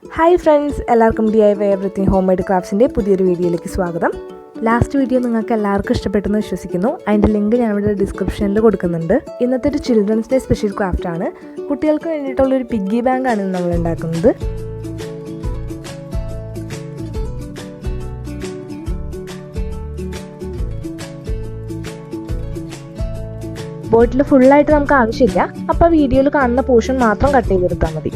Hi friends, എല്ലാവർക്കും DIY everything home made ക്രാഫ്റ്റ്സിൻ്റെ പുതിയൊരു വീഡിയോയിലേക്ക് സ്വാഗതം. ലാസ്റ്റ് വീഡിയോ നിങ്ങൾക്ക് എല്ലാവർക്കും ഇഷ്ടപ്പെട്ടെന്ന് വിശ്വസിക്കുന്നു. അതിൻ്റെ ലിങ്ക് ഞാനിവിടെ ഡിസ്ക്രിപ്ഷനിൽ കൊടുക്കുന്നുണ്ട്. ഇന്നത്തെ ഒരു ചിൽഡ്രൻസ് ഡേ സ്പെഷ്യൽ ക്രാഫ്റ്റാണ്. കുട്ടികൾക്ക് വേണ്ടിയിട്ടുള്ളൊരു പിഗ്ഗി ബാങ്കാണ് നമ്മൾ ഉണ്ടാക്കുന്നത്. ബോട്ടിൽ ഫുള്ളായിട്ട് നമുക്ക് ആവശ്യമില്ല, അപ്പോൾ വീഡിയോയിൽ കാണുന്ന പോർഷൻ മാത്രം കട്ട് ചെയ്തെടുത്താൽ മതി.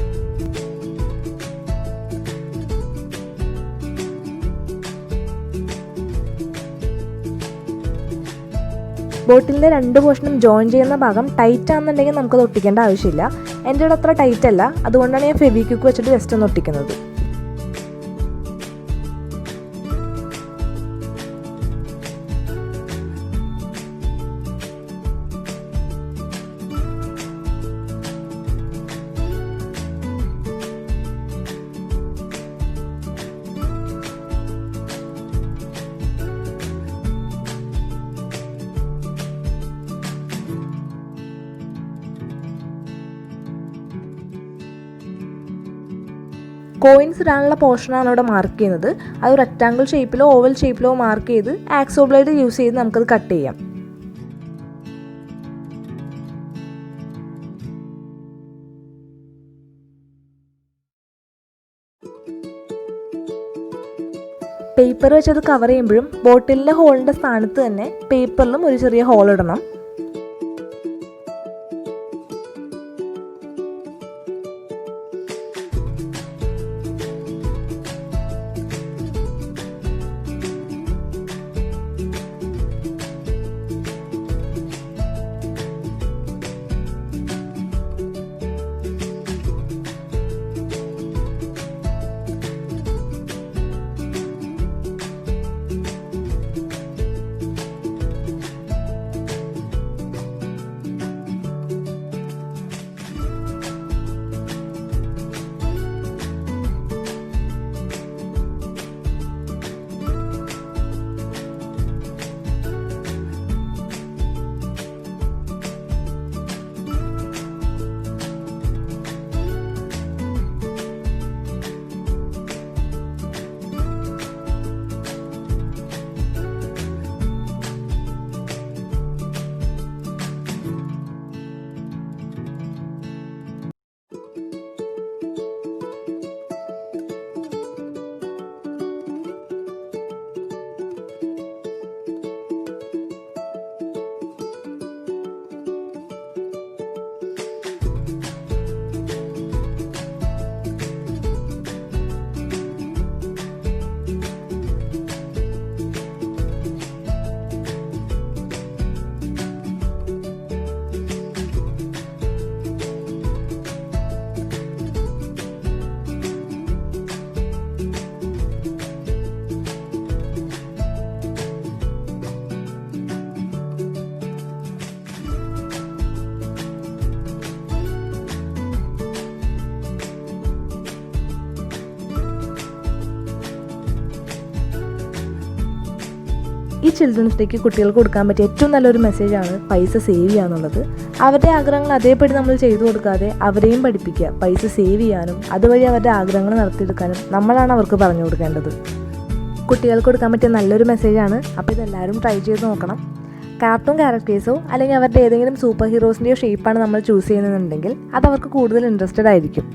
ബോട്ടിലിൻ്റെ രണ്ട് പോർഷനും ജോയിൻ ചെയ്യുന്ന ഭാഗം ടൈറ്റ് ആണെന്നുണ്ടെങ്കിൽ നമുക്കത് ഒട്ടിക്കേണ്ട ആവശ്യമില്ല. എൻ്റെ ഇവിടെ അത്ര ടൈറ്റ് അല്ല, അതുകൊണ്ടാണ് ഞാൻ ഫെവിക്വിക്ക് വെച്ചിട്ട് ജസ്റ്റ് ഒന്ന് ഒട്ടിക്കുന്നത്. കോയിൻസ് ഇടാനുള്ള പോർഷനാണ് ഇവിടെ മാർക്ക് ചെയ്യുന്നത്. അത് റെക്റ്റാങ്കിൾ ഷേപ്പിലോ ഓവൽ ഷേപ്പിലോ മാർക്ക് ചെയ്ത് ആക്സോ ബ്ലേഡ് യൂസ് ചെയ്ത് നമുക്കത് കട്ട് ചെയ്യാം. പേപ്പർ വെച്ചത് കവർ ചെയ്യുമ്പോഴും ബോട്ടിലിൻ്റെ ഹോളിൻ്റെ സ്ഥാനത്ത് തന്നെ പേപ്പറിലും ഒരു ചെറിയ ഹോൾ ഇടണം. ഈ ചിൽഡ്രൻസ് ഡേക്ക് കുട്ടികൾക്ക് കൊടുക്കാൻ പറ്റിയ ഏറ്റവും നല്ലൊരു മെസ്സേജാണ് പൈസ സേവ് ചെയ്യുക എന്നുള്ളത്. അവരുടെ ആഗ്രഹങ്ങൾ അതേപടി നമ്മൾ ചെയ്തു കൊടുക്കാതെ അവരെയും പഠിപ്പിക്കുക പൈസ സേവ് ചെയ്യാനും അതുവഴി അവരുടെ ആഗ്രഹങ്ങൾ നടത്തിയെടുക്കാനും നമ്മളാണ് അവർക്ക് പറഞ്ഞു കൊടുക്കേണ്ടത്. കുട്ടികൾക്ക് കൊടുക്കാൻ പറ്റിയ നല്ലൊരു മെസ്സേജാണ്. അപ്പോൾ ഇതെല്ലാവരും ട്രൈ ചെയ്ത് നോക്കണം. കാർട്ടൂൺ ക്യാരക്ടേഴ്സോ അല്ലെങ്കിൽ അവരുടെ ഏതെങ്കിലും സൂപ്പർ ഹീറോസിൻ്റെയോ ഷേപ്പാണ് നമ്മൾ ചൂസ് ചെയ്യുന്നുണ്ടെങ്കിൽ അത് അവർക്ക് കൂടുതൽ ഇൻട്രസ്റ്റഡ് ആയിരിക്കും.